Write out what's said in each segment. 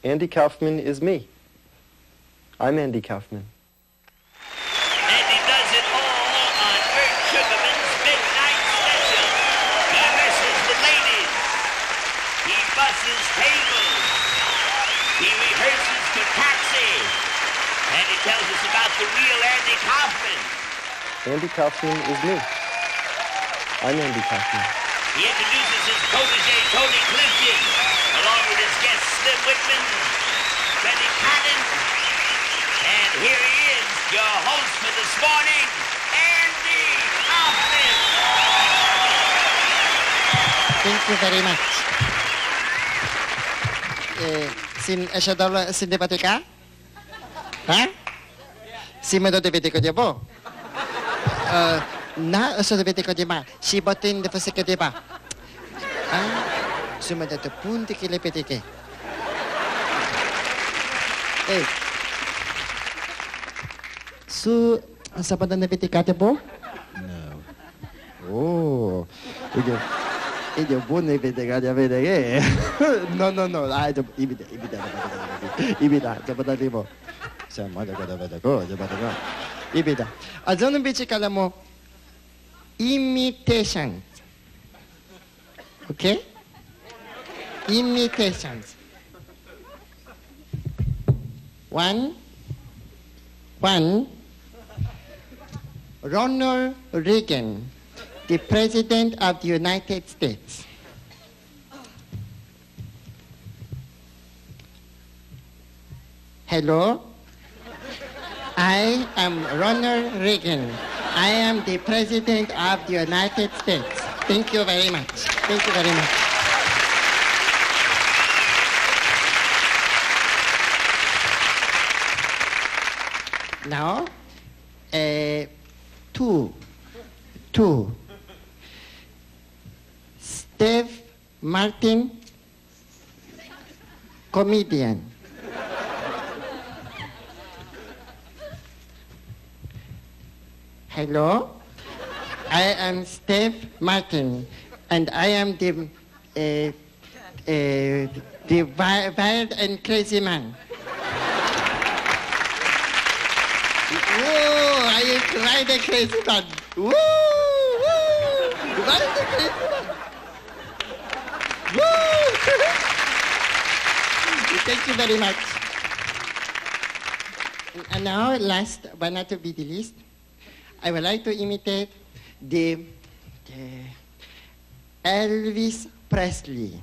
Andy Kaufman is me. I'm Andy Kaufman. And he does it all on Bert Sugarman's Midnight Special. He messes with ladies. He busses tables. He rehearses for Taxi. And he tells us about the real Andy Kaufman. Andy Kaufman is me. I'm Andy Kaufman. He introduces his protege, Tony Clifton, along with his guest, Slim Whitman, Benny Cannon. And here he is, your host for this morning, Andy Kaufman. Thank you very much. Sin debatika? Ha? Si medodebetiko dia bo? Na sodebetiko dia ma. Si botin de fasike dia ba? Si medode punti kile petike. Su sapadan de petika dia bo? No. Oh. Io buone petika dia vedere. No. Ibida, dapat tadi mo. Sama ada kata ko, dapat ko. Ibida. Azon bici kala mo imitation. Okay? Imitations. One. Ronald Reagan, the President of the United States. Hello, I am Ronald Reagan. I am the President of the United States. Thank you very much. Thank you very much. Now, two. Steve Martin, comedian. Hello, I am Steve Martin, and I am the wild and crazy man. Whoa, I am wild and crazy man. Woo, wild and crazy man. Woo. Thank you very much. And now, last but not to be the least, I would like to imitate the Elvis Presley.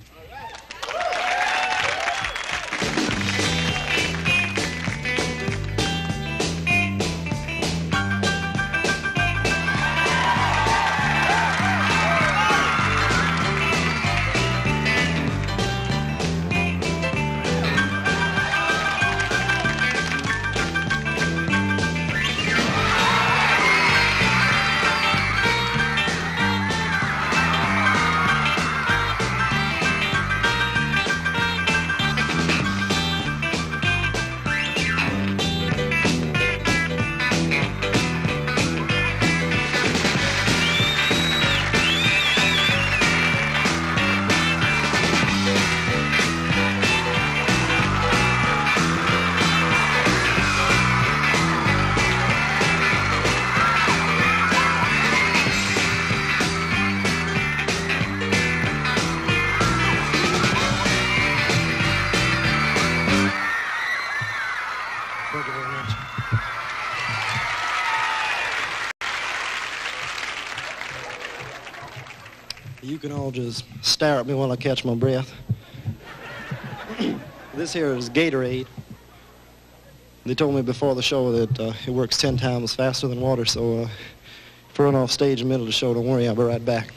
You can all just stare at me while I catch my breath. This here is Gatorade. They told me before the show that it works 10 times faster than water, so if I run off stage in the middle of the show, don't worry, I'll be right back.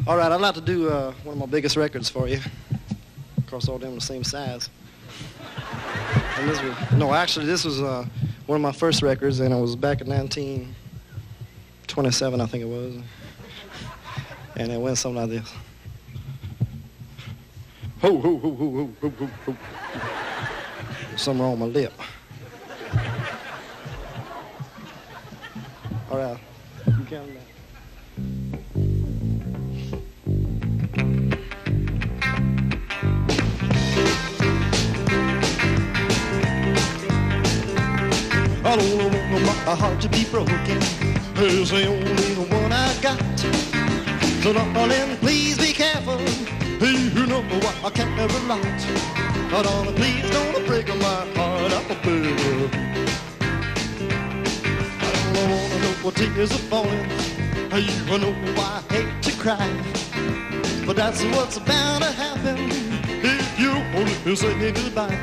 All right, I'd like to do one of my biggest records for you. Of course, all them the same size. And this was one of my first records, and it was back in 1927, I think it was. And it went something like this. Ho, ho, ho, ho, ho, ho, ho, ho. Something wrong with my lip. All right, you count that. I don't want my heart to be broken. It's the only one I got. So darling, please be careful. You know I can't have a lot. Oh, darling, please don't break my heart up, baby. I don't wanna know what tears are falling. You know I hate to cry, but that's what's bound to happen if you only say goodbye.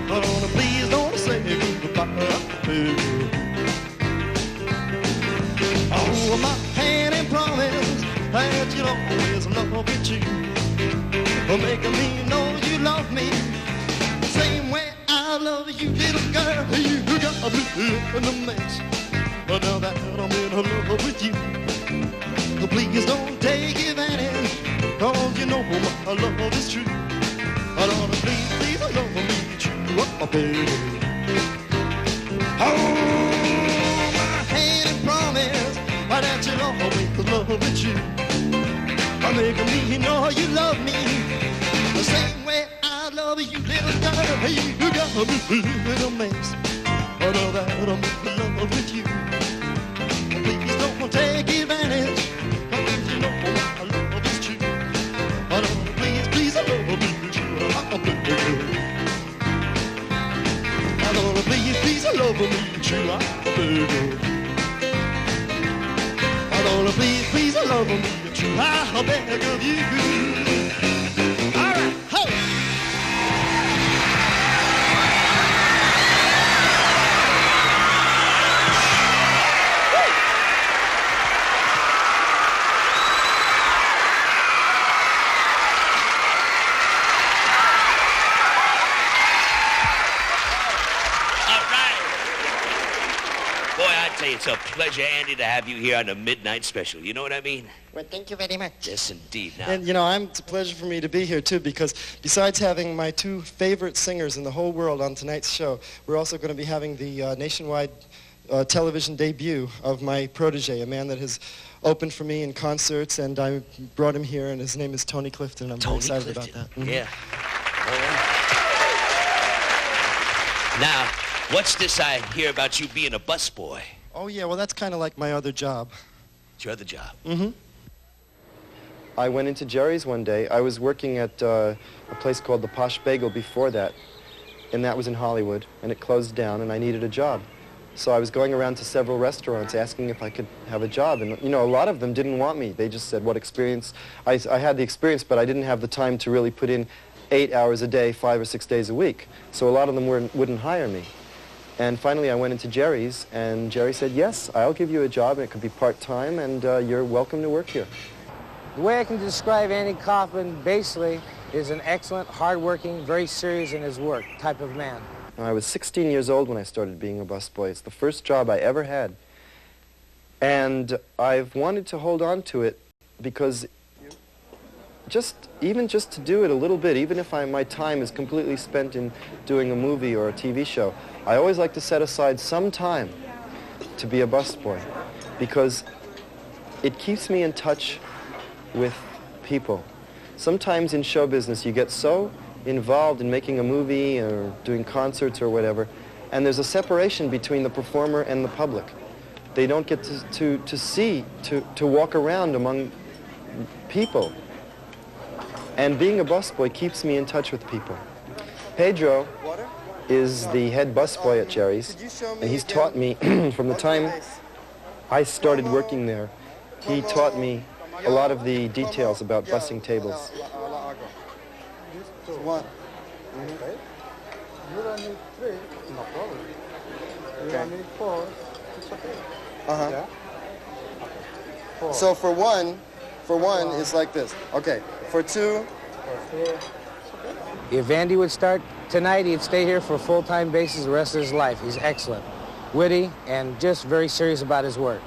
Oh, darling, please don't say goodbye, baby. Oh, my hand and promise that you'll always love me true. For making me know you love me the same way I love you, little girl. You got me in a mess, but now that I'm in love with you, so please don't take advantage, cause you know my love is true. I don't wanna please love me true, oh baby. Oh, my hand and promise that you'll always love me true. For making me know you love me the same way I love you, little girl. You got me in a mess, but now that I'm in love with you, please don't take advantage, cause you know my love is true. But please love me true, oh baby. I don't wanna please love me true, oh baby. I don't wanna please love me true, I beg of you. All right, ho! It's a pleasure, Andy, to have you here on the Midnight Special. You know what I mean? Well, thank you very much. Yes, indeed. Now, And, you know, it's a pleasure for me to be here, too, because besides having my two favorite singers in the whole world on tonight's show, we're also going to be having the nationwide television debut of my protege, a man that has opened for me in concerts, and I brought him here, and his name is Tony Clifton. I'm very excited about that. Mm-hmm. Yeah. All right. Now, what's this I hear about you being a busboy? Oh, yeah, well, that's kind of like my other job. It's your other job. Mm-hmm. I went into Jerry's one day. I was working at a place called the Posh Bagel before that, and that was in Hollywood, and it closed down, and I needed a job. So I was going around to several restaurants asking if I could have a job, and, you know, a lot of them didn't want me. They just said, what experience? I had the experience, but I didn't have the time to really put in 8 hours a day, 5 or 6 days a week. So a lot of them wouldn't hire me. And finally, I went into Jerry's, and Jerry said, yes, I'll give you a job, and it could be part-time, and you're welcome to work here. The way I can describe Andy Kaufman, basically, is an excellent, hard-working, very serious in his work type of man. I was 16 years old when I started being a busboy. It's the first job I ever had. And I've wanted to hold on to it because even just to do it a little bit, even if my time is completely spent in doing a movie or a TV show, I always like to set aside some time to be a busboy because it keeps me in touch with people. Sometimes in show business you get so involved in making a movie or doing concerts or whatever, and there's a separation between the performer and the public. They don't get to walk around among people. And being a busboy keeps me in touch with people. Pedro is the head busboy at Jerry's, and he's taught me from the time I started working there, he taught me a lot of the details about bussing tables. One. You don't need 3, no problem. You don't need 4, it's okay. Uh-huh. Yeah? Okay. So for one, it's like this. Okay, for 2, For 3. If Andy would start tonight, he'd stay here for a full-time basis the rest of his life. He's excellent, witty, and just very serious about his work.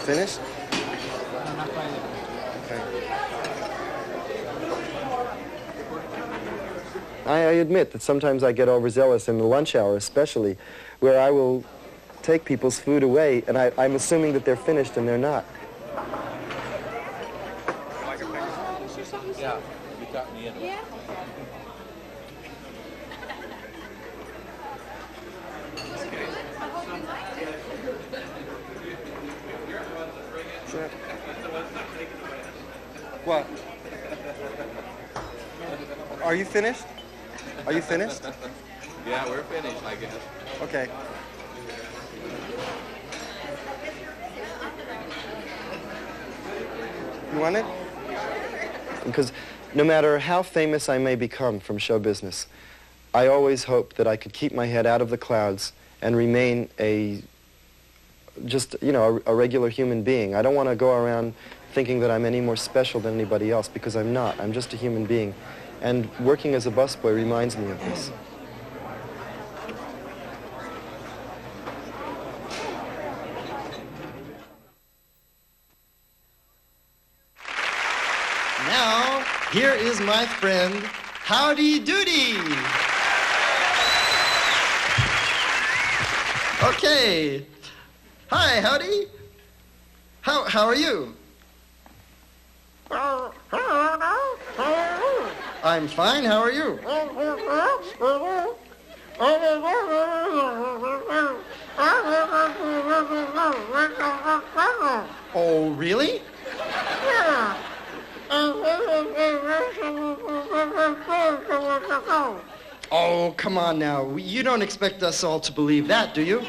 finished? No, not quite yet. Okay. I admit that sometimes I get overzealous in the lunch hour especially, where I will take people's food away, and I'm assuming that they're finished and they're not. Yeah, you got me in. Yeah. What? Are you finished? Are you finished? Yeah, we're finished, I guess. Okay. You want it? Because no matter how famous I may become from show business, I always hoped that I could keep my head out of the clouds and remain a regular human being. I don't want to go around thinking that I'm any more special than anybody else, because I'm not. I'm just a human being. And working as a busboy reminds me of this. Now, here is my friend, Howdy Doody. Okay. Hi, Howdy. How are you? I'm fine. How are you? Oh, really? Oh, come on now. You don't expect us all to believe that, do you?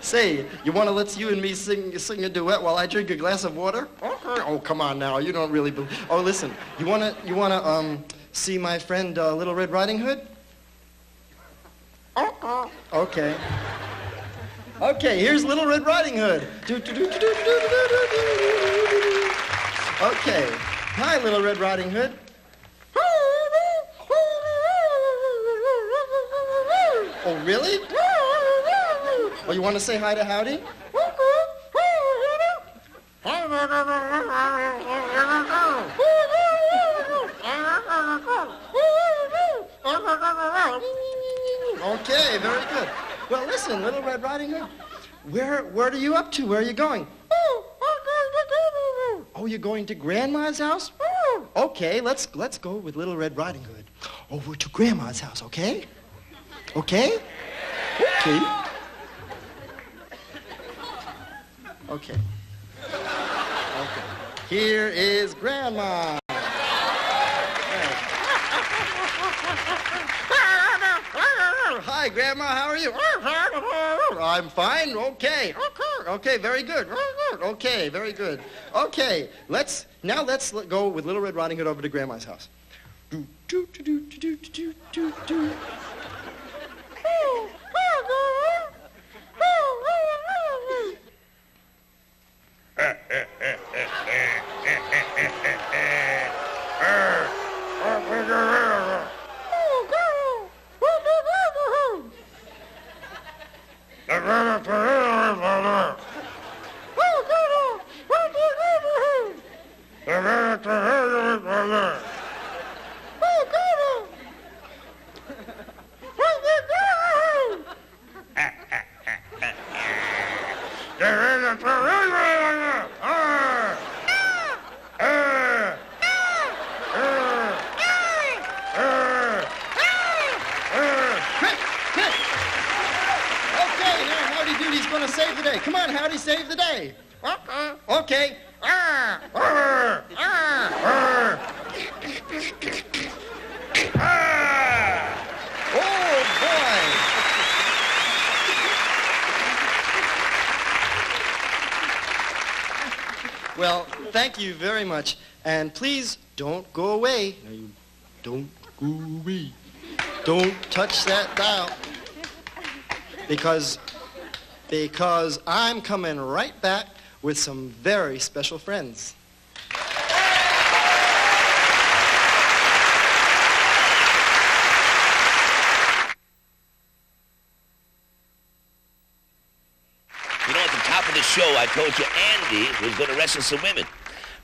Say, you want to let you and me sing a duet while I drink a glass of water? Oh, come on now. You don't really believe. Oh, listen. You wanna see my friend Little Red Riding Hood? Okay. Okay, here's Little Red Riding Hood. Okay. Hi, Little Red Riding Hood. Oh, really? Oh, you want to say hi to Howdy? Okay, very good. Well, listen, Little Red Riding Hood, where are you up to? Where are you going? Oh, you're going to Grandma's house? Okay, let's go with Little Red Riding Hood over to Grandma's house, okay? Okay? Okay. Okay. Okay. Here is Grandma. Hi, Grandma. How are you? I'm fine. Okay. Okay, very good. Okay, very good. Okay, let's go with Little Red Riding Hood over to Grandma's house. Save the day. Come on, Howdy, save the day. Okay. Oh, boy. Well, thank you very much. And please don't go away. No, you don't go away. Don't touch that dial. Because I'm coming right back with some very special friends. You know, at the top of the show, I told you Andy was going to wrestle some women.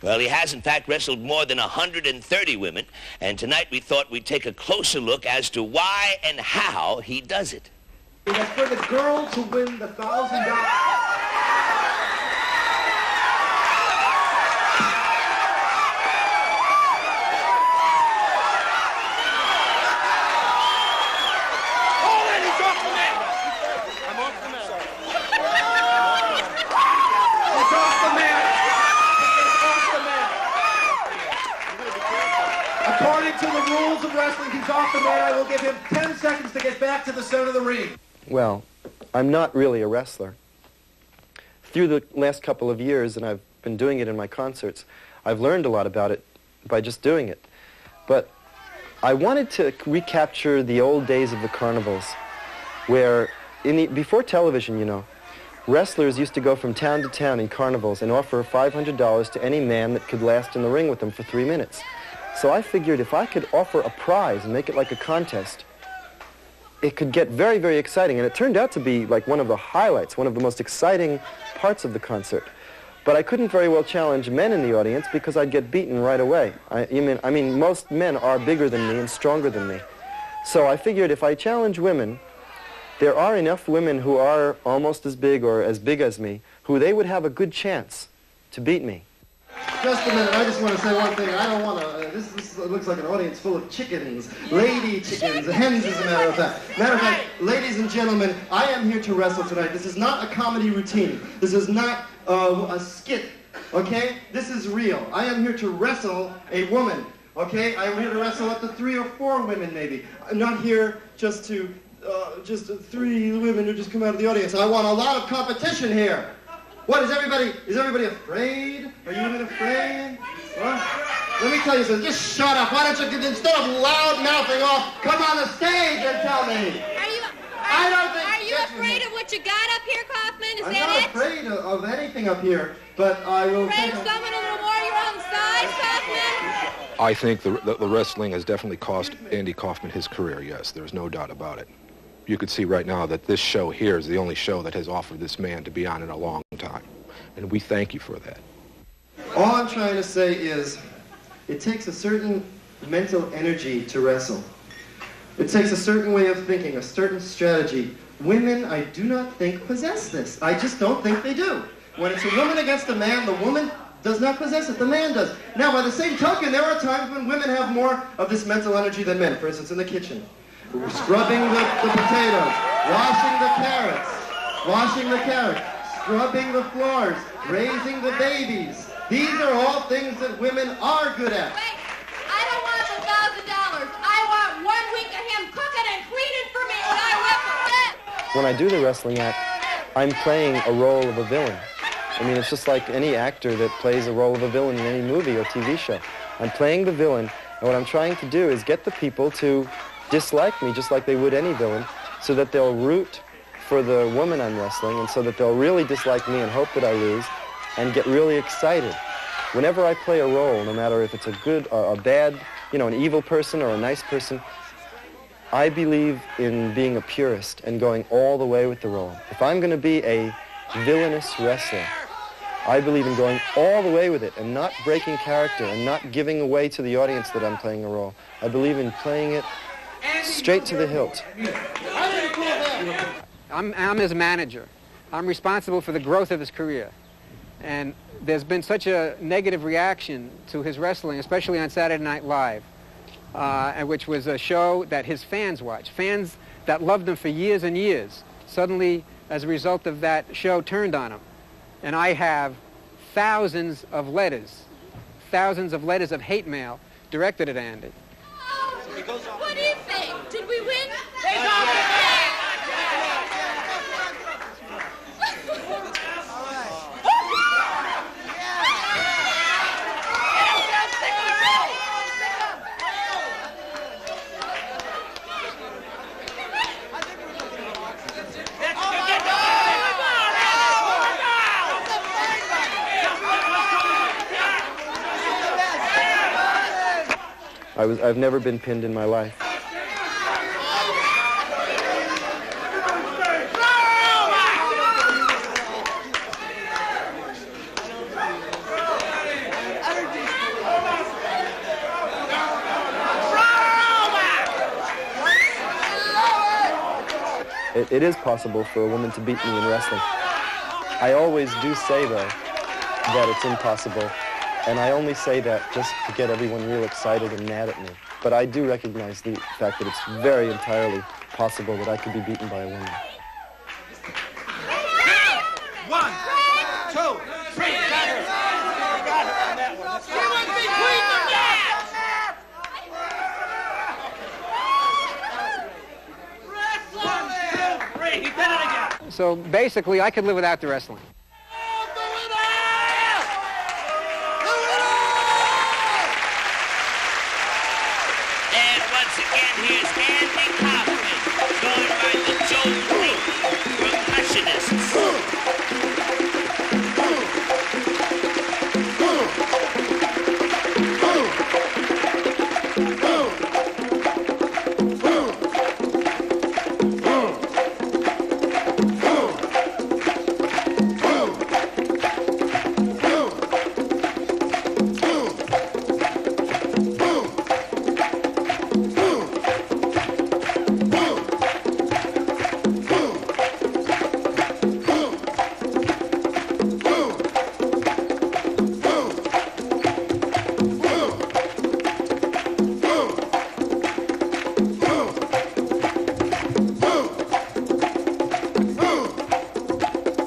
Well, he has, in fact, wrestled more than 130 women, and tonight we thought we'd take a closer look as to why and how he does it. It is for the girl to win the $1,000. I'm off the mat. According to the rules of wrestling, he's off the mat. I will give him 10 seconds to get back to the center of the ring. Well, I'm not really a wrestler. Through the last couple of years, and I've been doing it in my concerts, I've learned a lot about it by just doing it. But I wanted to recapture the old days of the carnivals, where before television, you know, wrestlers used to go from town to town in carnivals and offer $500 to any man that could last in the ring with them for 3 minutes. So I figured if I could offer a prize and make it like a contest, it could get very, very exciting. And it turned out to be like one of the highlights, one of the most exciting parts of the concert. But I couldn't very well challenge men in the audience because I'd get beaten right away. I mean, most men are bigger than me and stronger than me. So I figured if I challenge women, there are enough women who are almost as big or as big as me, who they would have a good chance to beat me. Just a minute, I just want to say one thing. I don't want to, this looks like an audience full of chickens, lady chickens, hens as a matter of fact. Matter of fact, ladies and gentlemen, I am here to wrestle tonight. This is not a comedy routine. This is not a skit, okay? This is real. I am here to wrestle a woman, okay? I am here to wrestle up to 3 or 4 women maybe. I'm not here just 3 women who just come out of the audience. I want a lot of competition here. What, is everybody afraid? Are you even afraid? What? Let me tell you something, just shut up. Why don't you, instead of loud mouthing off, come on the stage and tell me. Are you afraid of what you got up here, Kaufman? Is I'm that not it? afraid of anything up here, but I will... Afraid of someone a little more your own size, Kaufman? I think the wrestling has definitely cost Andy Kaufman his career, yes. There's no doubt about it. You could see right now that this show here is the only show that has offered this man to be on in a long time. And we thank you for that. All I'm trying to say is, it takes a certain mental energy to wrestle. It takes a certain way of thinking, a certain strategy. Women, I do not think, possess this. I just don't think they do. When it's a woman against a man, the woman does not possess it, the man does. Now, by the same token, there are times when women have more of this mental energy than men. For instance, in the kitchen. Scrubbing the potatoes, washing the carrots, scrubbing the floors, raising the babies. These are all things that women are good at. Wait, I don't want the $1,000. I want 1 week of him cooking and cleaning for me when I wrestle. When I do the wrestling act, I'm playing a role of a villain. I mean, it's just like any actor that plays a role of a villain in any movie or TV show. I'm playing the villain, and what I'm trying to do is get the people to dislike me just like they would any villain, so that they'll root for the woman I'm wrestling, and so that they'll really dislike me and hope that I lose and get really excited. Whenever I play a role, no matter if it's a good or a bad, you know, an evil person or a nice person, I believe in being a purist and going all the way with the role. If I'm going to be a villainous wrestler, I believe in going all the way with it and not breaking character and not giving away to the audience that I'm playing a role. I believe in playing it straight to the hilt. I'm his manager. I'm responsible for the growth of his career. And there's been such a negative reaction to his wrestling, especially on Saturday Night Live, which was a show that his fans watched. Fans that loved him for years and years, suddenly, as a result of that show, turned on him. And I have thousands of letters of hate mail directed at Andy. What do you think? Did we win? I've never been pinned in my life. It is possible for a woman to beat me in wrestling. I always do say, though, that it's impossible. And I only say that just to get everyone real excited and mad at me. But I do recognize the fact that it's very entirely possible that I could be beaten by a woman. 1, 2, 3, So basically, I could live without the wrestling. And once again, here's Andy Kaufman, going by the Joe Link Percussionists.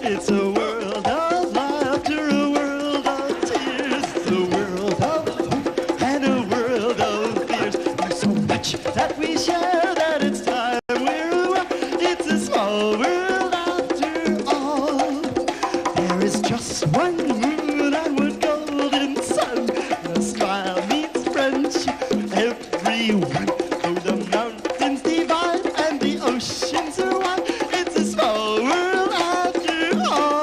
It's a world of laughter, a world of tears, a world of hope and a world of fears. There's so much that we share that it's time we're aware. It's a small world after all. There is just one moon and one golden sun. A smile meets friendship, everyone. Though the mountains divide and the oceans are wide, it's a small world after all.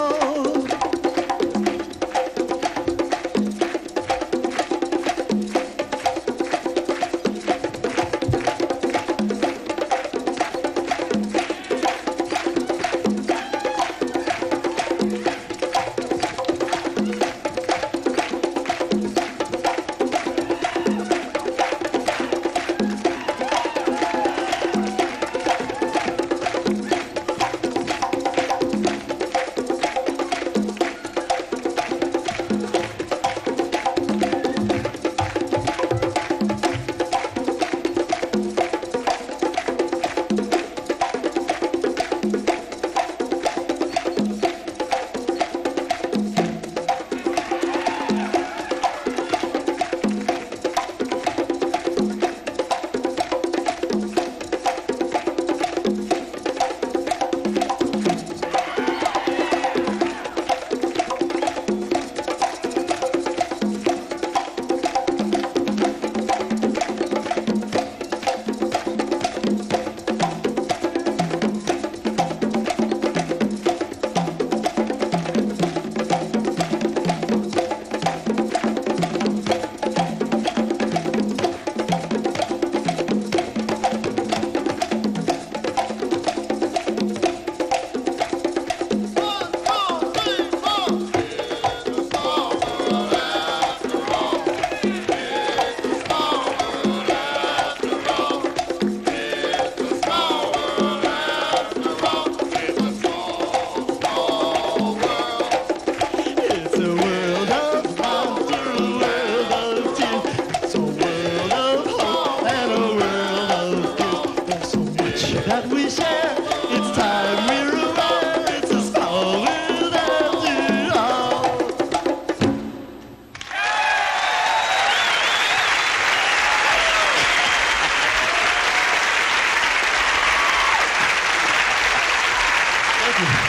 It's a world of laughter, a world of tears. It's a world of hope and a world of fears. There's so much that we share. It's time we're aware. It's a small world after all.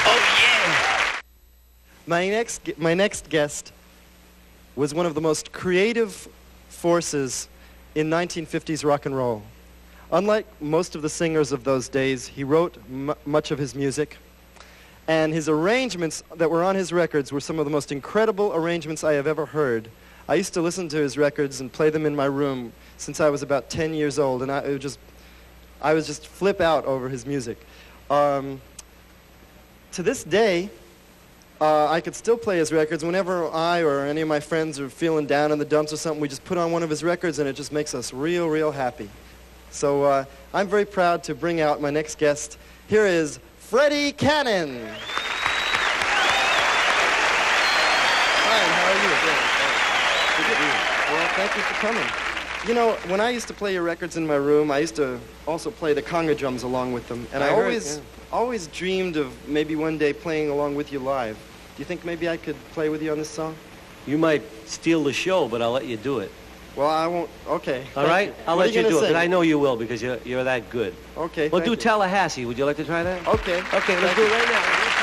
Oh, yeah. My next guest was one of the most creative forces in 1950s rock and roll. Unlike most of the singers of those days, he wrote much of his music, and his arrangements that were on his records were some of the most incredible arrangements I have ever heard. I used to listen to his records and play them in my room since I was about 10 years old, and I would just flip out over his music. To this day, I could still play his records. Whenever I or any of my friends are feeling down in the dumps or something, we just put on one of his records and it just makes us real, real happy. So I'm very proud to bring out my next guest. Here is Freddie Cannon. Hi, how are you? Good. Well, thank you for coming. You know, when I used to play your records in my room, I used to also play the conga drums along with them. And I always dreamed of maybe one day playing along with you live. Do you think maybe I could play with you on this song? You might steal the show, but I'll let you do it. Well, I won't. Okay. All right? I'll let you do it, but I know you will because you're that good. Okay. We'll do Tallahassee. Would you like to try that? Okay. Okay, let's do it right now.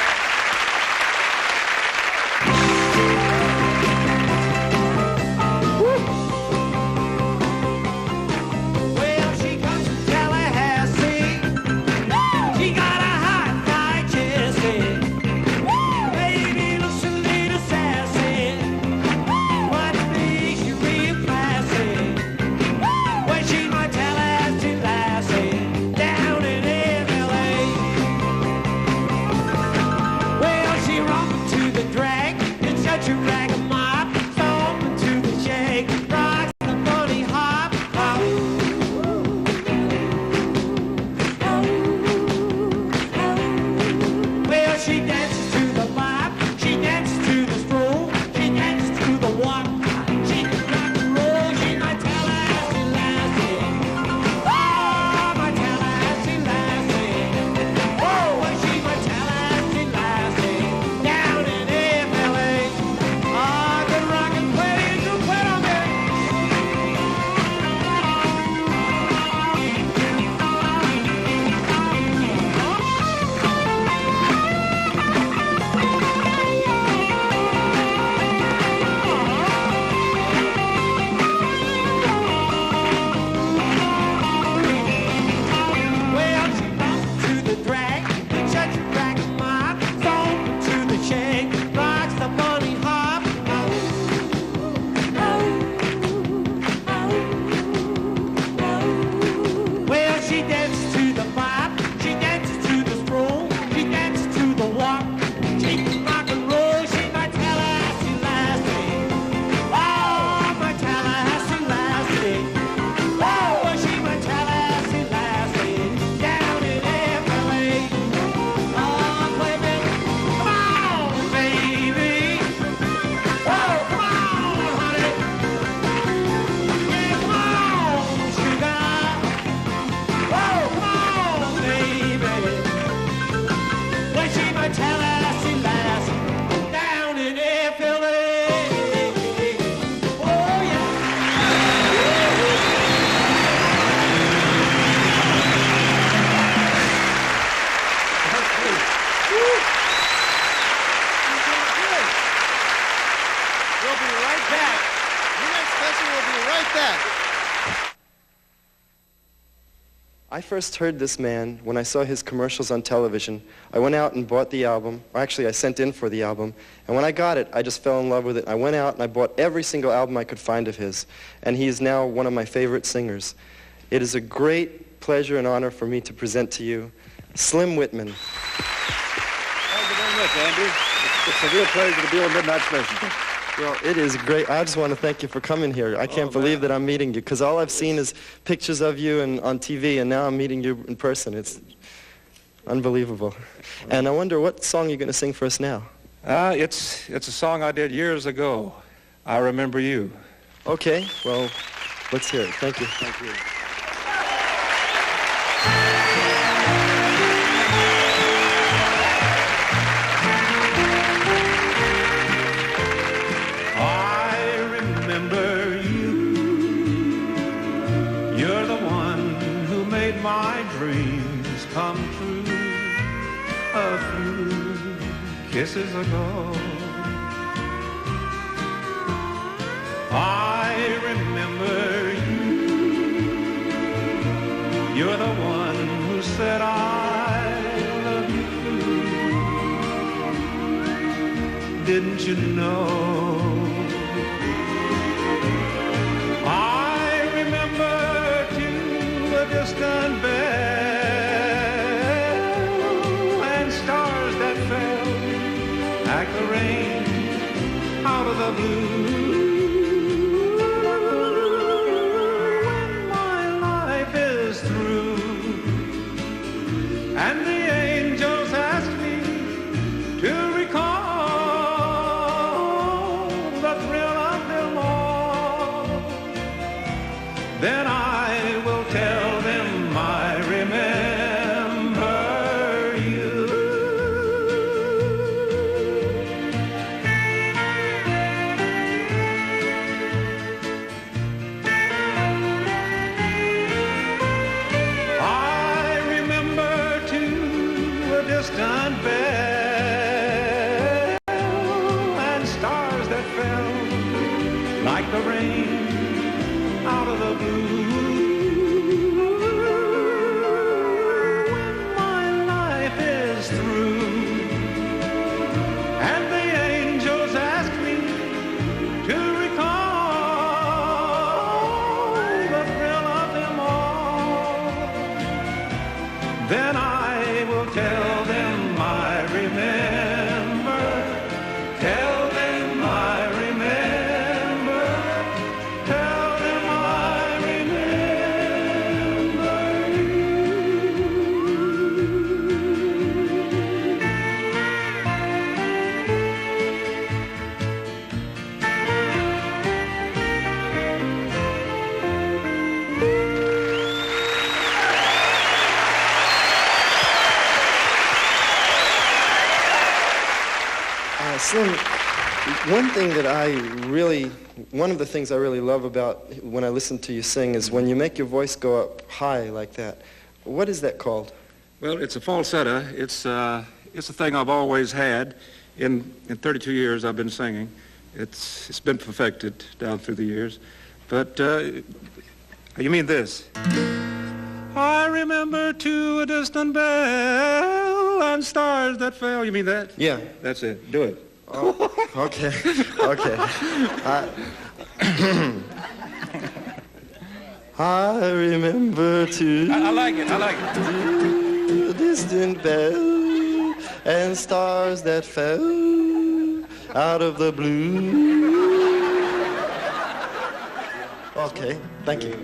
I first heard this man when I saw his commercials on television. I went out and bought the album, or actually I sent in for the album, and when I got it, I just fell in love with it. I went out and I bought every single album I could find of his, and he is now one of my favorite singers. It is a great pleasure and honor for me to present to you Slim Whitman. Thank you very much, Andy. It's a real pleasure to be on Midnight Special. Well, it is great. I just want to thank you for coming here. I can't believe that I'm meeting you, because all I've seen is pictures of you and on TV, and now I'm meeting you in person. It's unbelievable. And I wonder what song you're going to sing for us now. It's a song I did years ago. I Remember You. Okay, well, let's hear it. Thank you. Thank you. My dreams come true a few kisses ago. I remember you. You're the one who said I love you. Didn't you know? Distant bell and stars that fell like the rain out of the blue. When my life is through and the angels ask me to recall the thrill of them all, then I will tell them I remember you. I remember too a distant bell and stars that fell like the rain out of the blue. Then I will tell them I remember. Tell them I remember. Tell them I remember Slim, one of the things I really love about when I listen to you sing is when you make your voice go up high like that. What is that called? Well, it's a falsetto. It's a thing I've always had. In 32 years I've been singing. It's been perfected down through the years. But you mean this? I remember to a distant bell and stars that fell. You mean that? Yeah. That's it. Do it. Oh, okay. Okay. I remember to. I like it. I like it. A distant bell and stars that fell out of the blue. Okay. Thank you.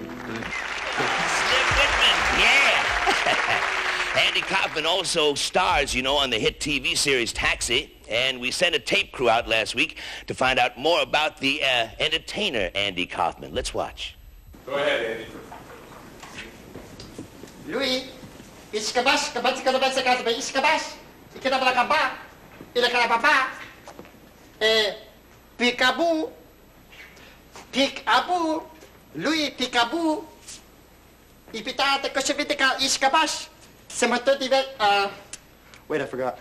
Andy Kaufman also stars, you know, on the hit TV series Taxi, and we sent a tape crew out last week to find out more about the entertainer Andy Kaufman. Let's watch. Go ahead, Andy. Louis, iskabas, kabat iskabas, iskabas, ikinabakaba, ilakarababa, peekaboo, peekaboo, Louis, peekaboo, ipitate koshevitika iskabas. Wait, I forgot.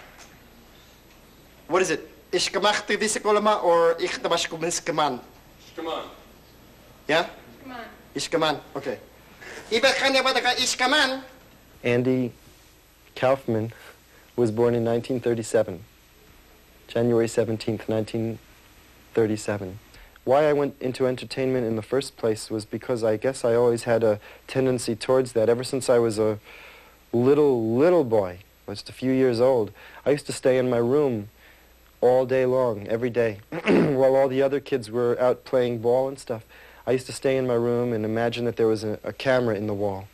What is it? Ishkamachti visikolama or ichtabashkuminskaman? Ishkaman. Yeah? Come on. Ishkaman. Okay. Iba kanya ba daga iskaman, Andy Kaufman was born in 1937, January 17th, 1937. Why I went into entertainment in the first place was because I guess I always had a tendency towards that. Ever since I was a little boy, just a few years old, I used to stay in my room all day long, every day, while all the other kids were out playing ball and stuff. I used to stay in my room and imagine that there was a camera in the wall.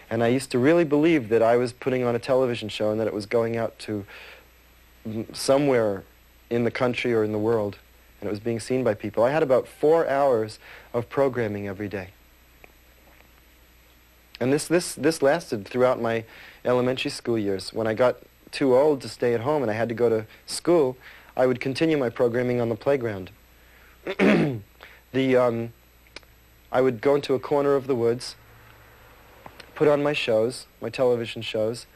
And I used to really believe that I was putting on a television show and that it was going out to somewhere in the country or in the world, and it was being seen by people. I had about 4 hours of programming every day. And this lasted throughout my elementary school years. When I got too old to stay at home and I had to go to school, I would continue my programming on the playground. I would go into a corner of the woods, put on my shows, my television shows,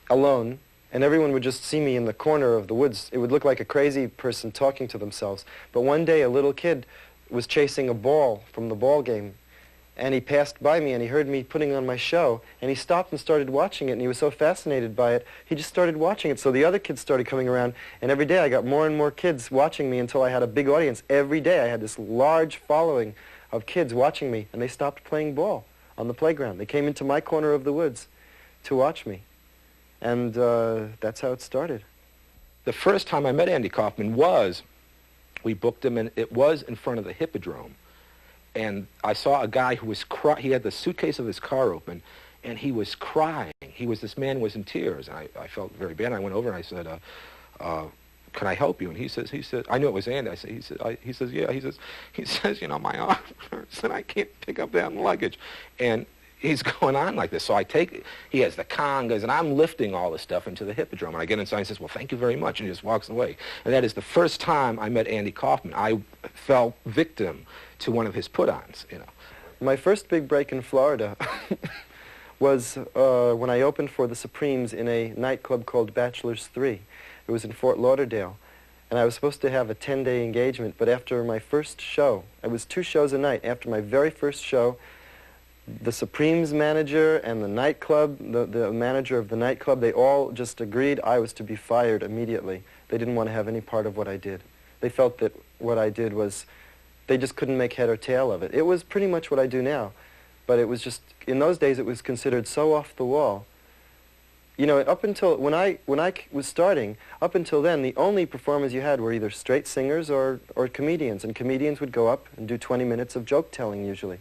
alone, and everyone would just see me in the corner of the woods. It would look like a crazy person talking to themselves. But one day a little kid was chasing a ball from the ball game, and he passed by me and he heard me putting on my show, and he stopped and started watching it, and he was so fascinated by it, he just started watching it. So the other kids started coming around, and every day I got more and more kids watching me until I had a big audience. Every day I had this large following of kids watching me, and they stopped playing ball on the playground. They came into my corner of the woods to watch me. And that's how it started. The first time I met Andy Kaufman was, we booked him, and it was in front of the Hippodrome. And I saw a guy who was he had the suitcase of his car open, and he was crying. This man was in tears, and I felt very bad. I went over and I said, can I help you? And he says, I knew it was Andy. He says, yeah. He says, you know, my arm hurts and I can't pick up that luggage. And he's going on like this. So he has the congas, and I'm lifting all this stuff into the Hippodrome. And I get inside and he says, well, thank you very much. And he just walks away. And that is the first time I met Andy Kaufman. I fell victim to one of his put-ons, you know. My first big break in Florida was when I opened for the Supremes in a nightclub called Bachelor's 3. It was in Fort Lauderdale, and I was supposed to have a 10-day engagement, but after my first show, it was 2 shows a night. After my very first show, the Supremes manager and the nightclub, the manager of the nightclub, they all just agreed I was to be fired immediately. They didn't want to have any part of what I did. They felt that what I did was, they just couldn't make head or tail of it. It was pretty much what I do now, but it was just, in those days it was considered so off the wall. You know, up until, when I was starting, up until then, the only performers you had were either straight singers or comedians, and comedians would go up and do 20 minutes of joke telling usually.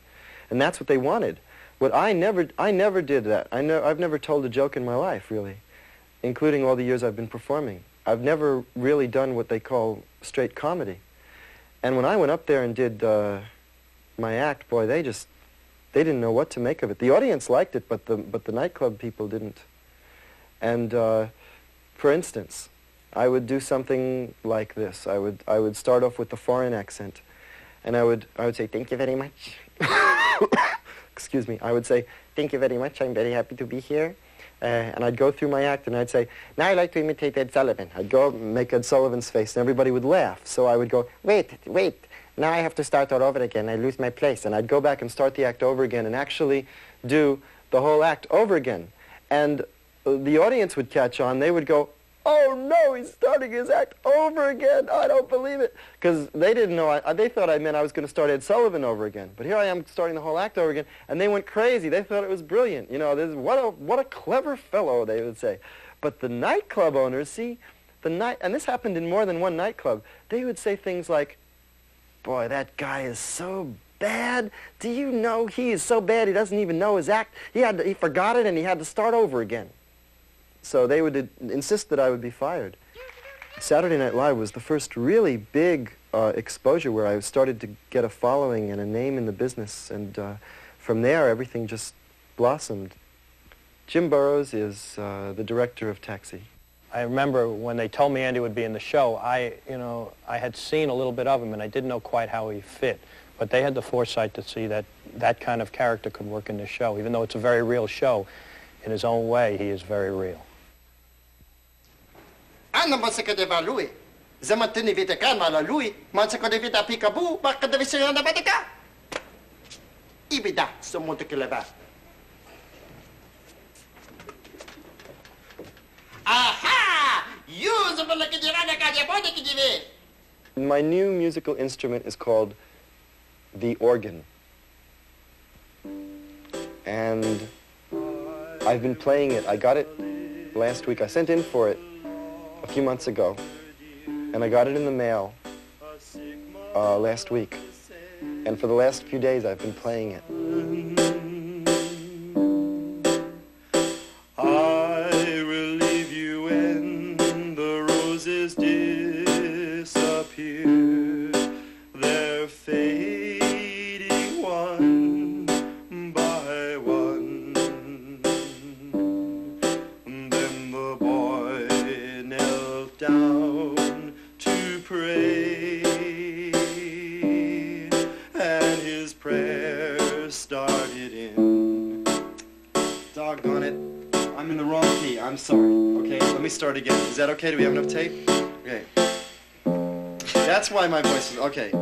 And that's what they wanted. But I never did that. I've never told a joke in my life, really, including all the years I've been performing. I've never really done what they call straight comedy. And when I went up there and did my act, boy, they didn't know what to make of it. The audience liked it, but the nightclub people didn't. And for instance, I would do something like this. I would start off with the foreign accent, and I would say, thank you very much. Excuse me. I would say, thank you very much. I'm very happy to be here. And I'd go through my act, and I'd say, now I'd like to imitate Ed Sullivan. I'd go make Ed Sullivan's face, and everybody would laugh. So I would go, wait, now I have to start all over again. I lose my place. And I'd go back and start the act over again and actually do the whole act over again. And the audience would catch on. They would go, oh no, he's starting his act over again. I don't believe it. Because they didn't know, they thought I meant I was going to start Ed Sullivan over again. But here I am starting the whole act over again, and they went crazy. They thought it was brilliant. You know, what a clever fellow, they would say. But the nightclub owners, see, and this happened in more than one nightclub, they would say things like, boy, that guy is so bad. Do you know he is so bad he doesn't even know his act? He forgot it and he had to start over again. So they would insist that I would be fired. Saturday Night Live was the first really big exposure where I started to get a following and a name in the business, and from there everything just blossomed. Jim Burrows is the director of Taxi. I remember when they told me Andy would be in the show, I had seen a little bit of him and I didn't know quite how he fit, but they had the foresight to see that that kind of character could work in the show. Even though it's a very real show, in his own way, he is very real. Ano man sa kadeva lui? Zaman tini vita kan mala lui, man sa kadevita pikabu, baka devisa na batika. Ibida so monte keleba. Aha! My new musical instrument is called the organ. And I've been playing it. I got it last week. I sent in for it a few months ago. And I got it in the mail last week. And for the last few days, I've been playing it. I will leave you when the roses disappear. They're fading one by one. Then the boy knelt down to pray, and his prayer started in. Doggone it. I'm in the wrong key. I'm sorry. Okay, let me start again. Is that okay? Do we have enough tape? Okay. That's why my voice is... Okay.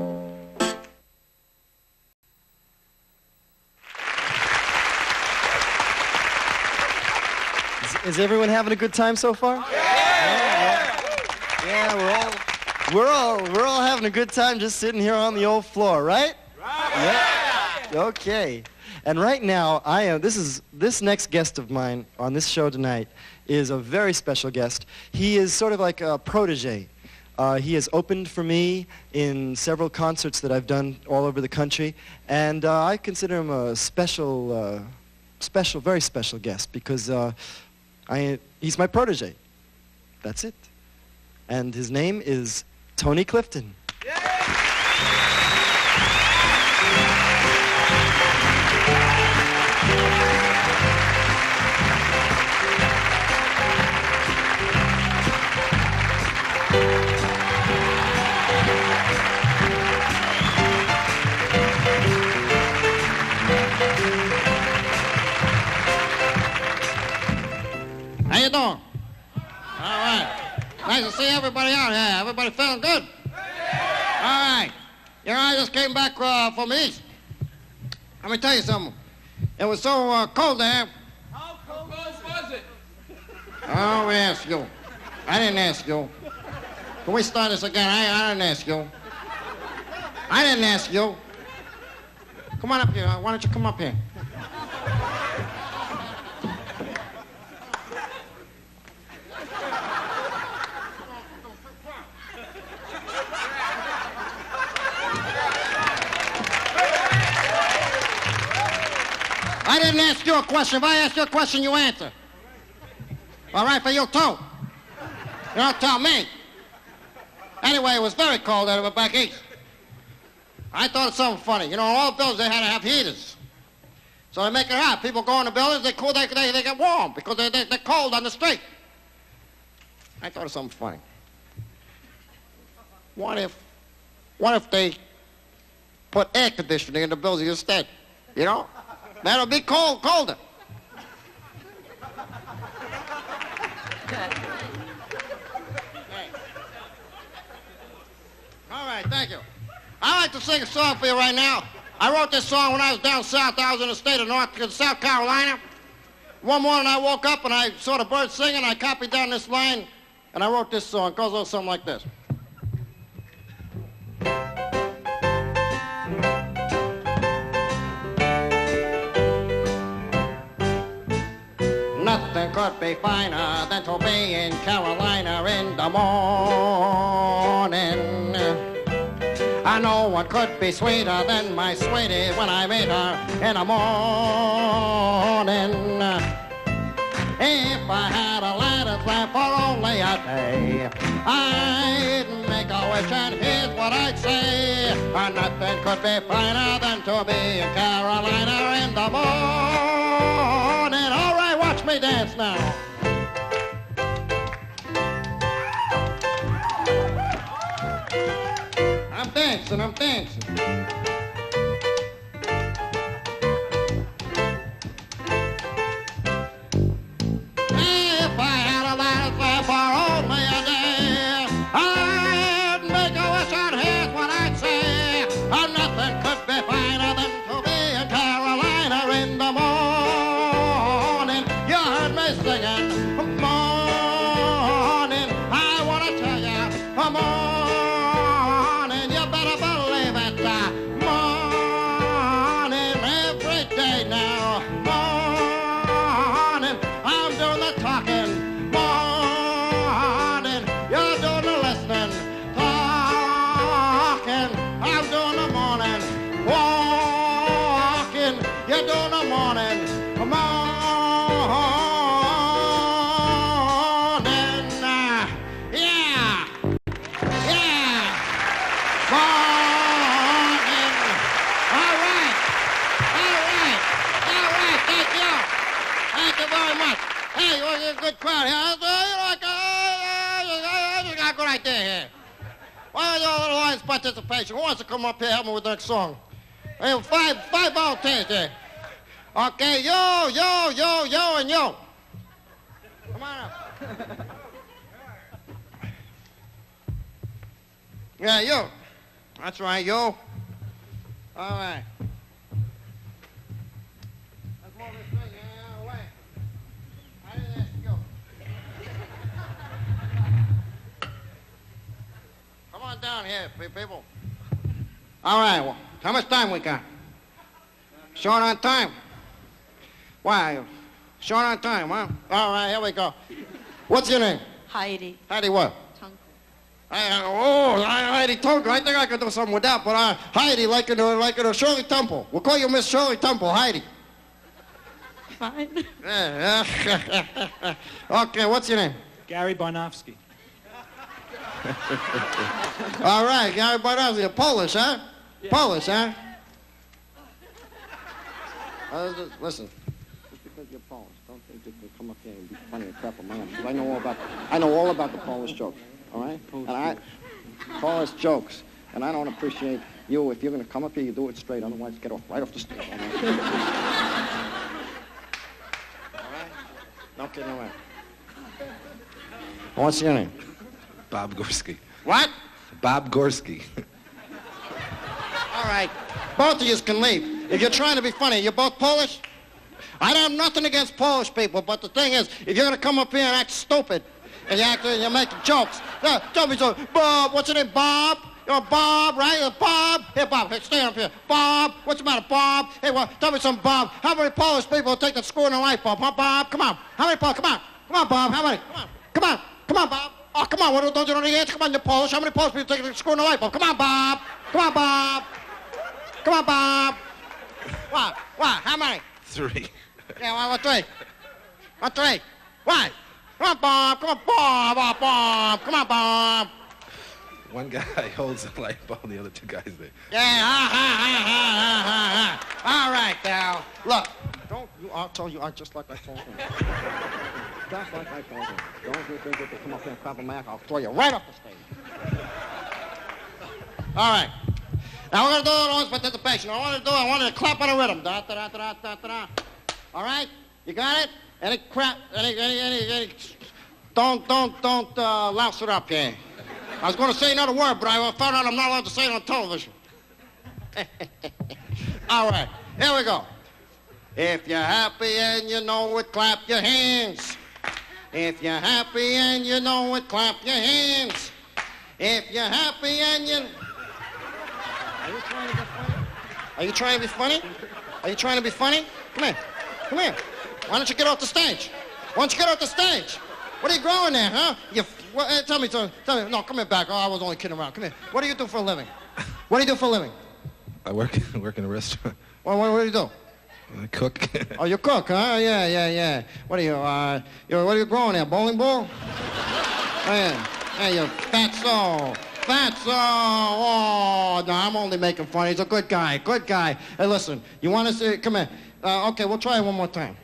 Is everyone having a good time so far? Yeah, we're all having a good time just sitting here on the old floor, right? Yeah. Okay. And right now, this next guest of mine on this show tonight is a very special guest. He is sort of like a protege. He has opened for me in several concerts that I've done all over the country, and I consider him a very special guest because he's my protege. That's it. And his name is Tony Clifton. How you doing? All right. Nice to see everybody out here. Everybody feeling good? All right. You know, I just came back from the East. Let me tell you something. It was so cold there. How cold was it? Oh, we asked you. I didn't ask you. Can we start this again? I didn't ask you. I didn't ask you. Come on up here. Why don't you come up here? I didn't ask you a question. If I ask you a question, you answer. All right, for you too. You don't tell me. Anyway, it was very cold out back east. I thought of something funny. You know, in all the buildings, they had to have heaters. So they make it hot. People go in the buildings, they cool, they get warm because they're cold on the street. I thought of something funny. What if they put air conditioning in the buildings instead? You know? That'll be colder. All right, thank you. I'd like to sing a song for you right now. I wrote this song when I was down south. I was in the state of South Carolina. One morning I woke up and I saw the birds singing. I copied down this line and I wrote this song. It goes a little something like this. Nothing could be finer than to be in Carolina in the morning. No one could be sweeter than my sweetie when I meet her in the morning. If I had a lattice lamp for only a day, I'd make a wish and here's what I'd say. Nothing could be finer than to be in Carolina in the morning. All right, watch me dance now. I'm dancing. If I had a lattice lamp for only a day, I'd make a wish and here's what I'd say. Nothing could be finer than to be in Carolina in the morning. You heard me singing, morning. very much. Hey, you're a good crowd here. I got a good idea here. Why don't you little audience participation? Who wants to come up here and help me with the next song? I have five volunteers there. Okay, yo, and yo. Come on up. Yeah, yo. That's right, yo. All right. Let's move this thing away. I didn't ask you. Come on down here, people. All right, well, how much time we got? Short on time. Why? Short on time, huh? All right, here we go. What's your name? Heidi. Heidi what? Heidi Tunkel. I think I could do something with that, but Heidi, like in Shirley Temple. We'll call you Miss Shirley Temple, Heidi. Fine. Yeah. Okay, what's your name? Gary Barnofsky. All right, Gary Barnofsky. You're Polish, huh? Yeah. Polish, huh? Listen. Just because you're Polish, don't think you can come up here and be funny and crap on my ass. Because I know all about the Polish jokes. All right? Polish jokes. And I don't appreciate you. If you're going to come up here, you do it straight. Otherwise, get right off the stage. All right? Don't get nowhere. What's your name? Bob Gorski. What? Bob Gorski. All right. Both of you can leave. If you're trying to be funny, you're both Polish? I don't have nothing against Polish people, but the thing is, if you're going to come up here and act stupid, and you're making jokes, don't be so, Bob, what's your name, Bob? You're Bob, right? You're Bob? Here, Bob, hey, stand up here. Bob, what's the matter, Bob? Hey, well, tell me something, Bob. How many Polish people will take the screw in the light bulb, huh, Bob? Come on. How many Polish? Come on. Come on, Bob. How many? Come on. Come on, Bob. Oh, come on. What, don't you know the answer? Come on, you're Polish. How many Polish people take the screw in the light bulb? Come on, Bob. Come on, Bob. Come on, Bob. What? How many? 3. Yeah, well, 3. 3. Why? Come on, Bob. Come on, Bob. Oh, Bob. Come on, Bob. One guy holds the light bulb, the other 2 guys there. Yeah, All right, now. Look, I'll tell you, just like I told him. Just like I told him. Don't you think you can come up here and crap a Mac, I'll throw you right off the stage. All right. Now we're going to do an audience participation. I want to clap on a rhythm. Da, da, da, da, da, da. All right? You got it? Any crap, don't louse it up here. I was going to say another word, but I found out I'm not allowed to say it on television. All right, here we go. If you're happy and you know it, clap your hands. If you're happy and you know it, clap your hands. If you're happy and you... Are you trying to be funny? Are you trying to be funny? Come here. Come here. Why don't you get off the stage? Why don't you get off the stage? What are you growing there, huh? Tell me. No, come here back. Oh, I was only kidding around. Come here. What do you do for a living? What do you do for a living? I work in a restaurant. Well, what do you do? I cook. Oh, you cook, huh? Yeah. What are you, what are you growing there? Bowling ball? Hey, you fatso. Oh, no, I'm only making fun. He's a good guy. Hey, listen, you want to see, come here. Okay, we'll try it one more time.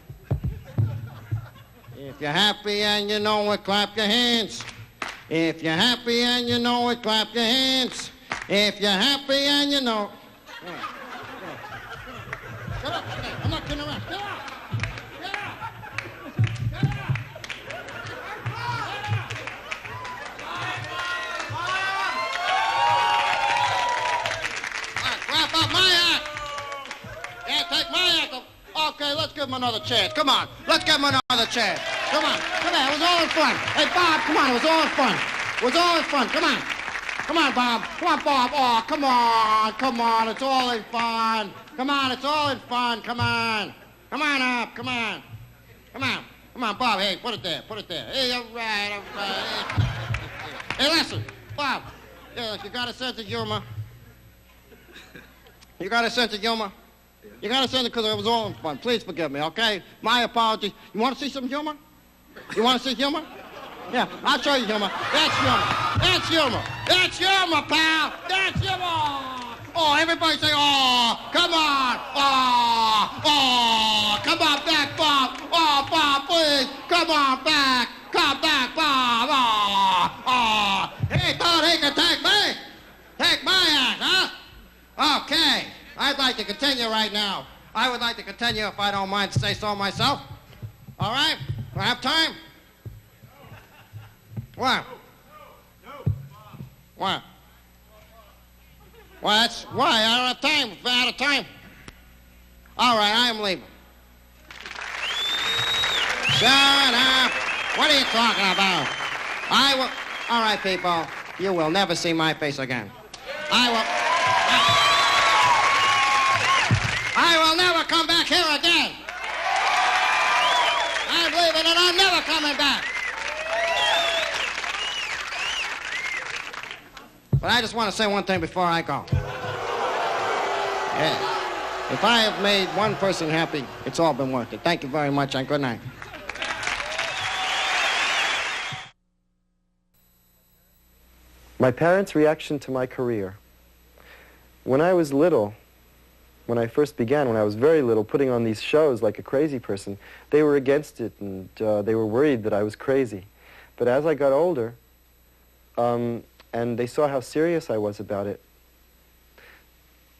If you're happy and you know it, clap your hands. If you're happy and you know it, clap your hands. If you're happy and you know... Shut up. I'm not kidding around. Get up. Clap up my act. Yeah, take my act. Okay, let's give him another chance. Come on. Let's give him another chance. Come on. It was all in fun. Hey, Bob, come on. It was all in fun. Come on. Come on, Bob. Come on, Bob. Oh, come on. It's all in fun. Come on, it's all in fun. Come on. Come on up. Come on, Bob. Hey, put it there. Hey, all right. Hey, listen, Bob. Yeah, you got a sense of humor. You got a sense of humor because it was all in fun. Please forgive me, okay? My apologies. You want to see some humor? You want to see humor? Yeah, I'll show you humor. That's humor, pal. That's humor. Oh, everybody say, oh, come on. Oh, come on back, Bob. Oh, Bob, Come on back. Come back, Bob. He thought he could take me. Take my act, huh? Okay. I'd like to continue right now. I would like to continue if I don't mind to say so myself. All right? Do I have time? What? What? Well, that's why. I don't have time. We're out of time. All right, I am leaving. Shut up. What are you talking about? I will... All right, people. You will never see my face again. I will never come back here again. I'm leaving and I'm never coming back. But I just want to say one thing before I go. Yeah. If I have made one person happy, it's all been worth it. Thank you very much and good night. My parents' reaction to my career. When I was little, when I first began, when I was very little, putting on these shows like a crazy person, they were against it and they were worried that I was crazy. But as I got older, and they saw how serious I was about it,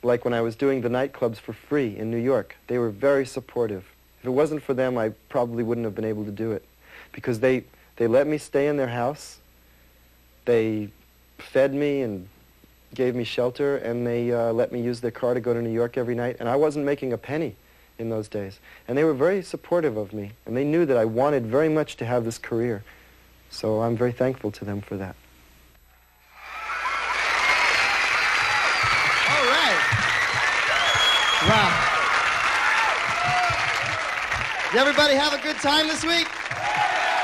like when I was doing the nightclubs for free in New York, they were very supportive. If it wasn't for them, I probably wouldn't have been able to do it, because they let me stay in their house, they fed me and gave me shelter, and they let me use their car to go to New York every night, and I wasn't making a penny in those days. And they were very supportive of me, and they knew that I wanted very much to have this career. So I'm very thankful to them for that. All right. Wow. Did everybody have a good time this week?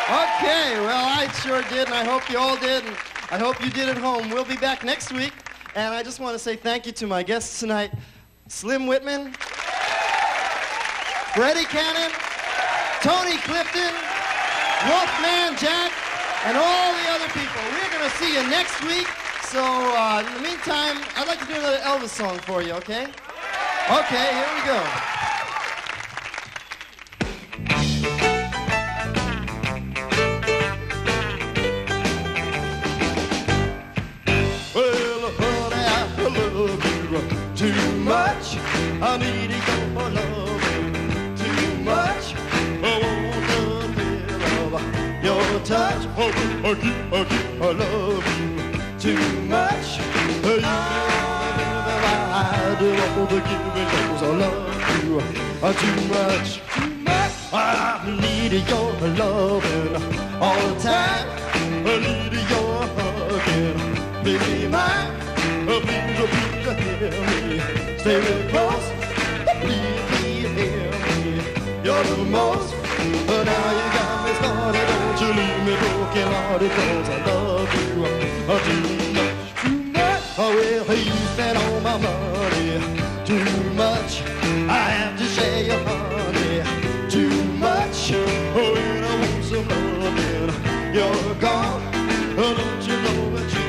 Okay, well, I sure did, and I hope you all did, and I hope you did at home. We'll be back next week, and I just want to say thank you to my guests tonight, Slim Whitman, Freddie Cannon, Tony Clifton, Wolfman Jack, and all the other people. We're going to see you next week, so in the meantime, I'd like to do another Elvis song for you, okay? Okay, here we go. Too much, I need your love. Too much, I want a little of your touch. I love you. Too much, you I do want to give it because I love you. Too much, I need your loving all the time. I need your hugging, baby mine. Please hear me, stay real close. Please hear me, you're the most. But now you got me started, don't you leave me broken hearted, cause I love you too much, too much. Oh, well, you spent all my money, too much. I have to share your honey, too much. Oh, when I want some loving, you're gone. Oh, don't you know that you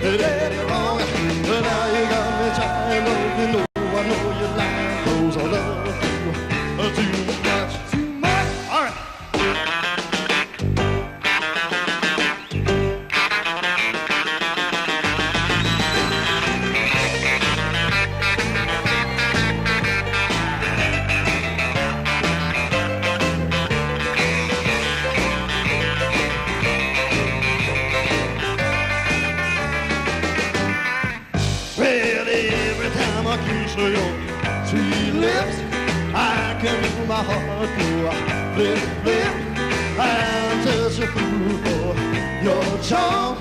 did it wrong? But now you got me trying to know. I know you're lying, cause I love you too much, too much. All right. Your sweet lips, I can feel my heart go flip, flip. I'm such a fool for your charm.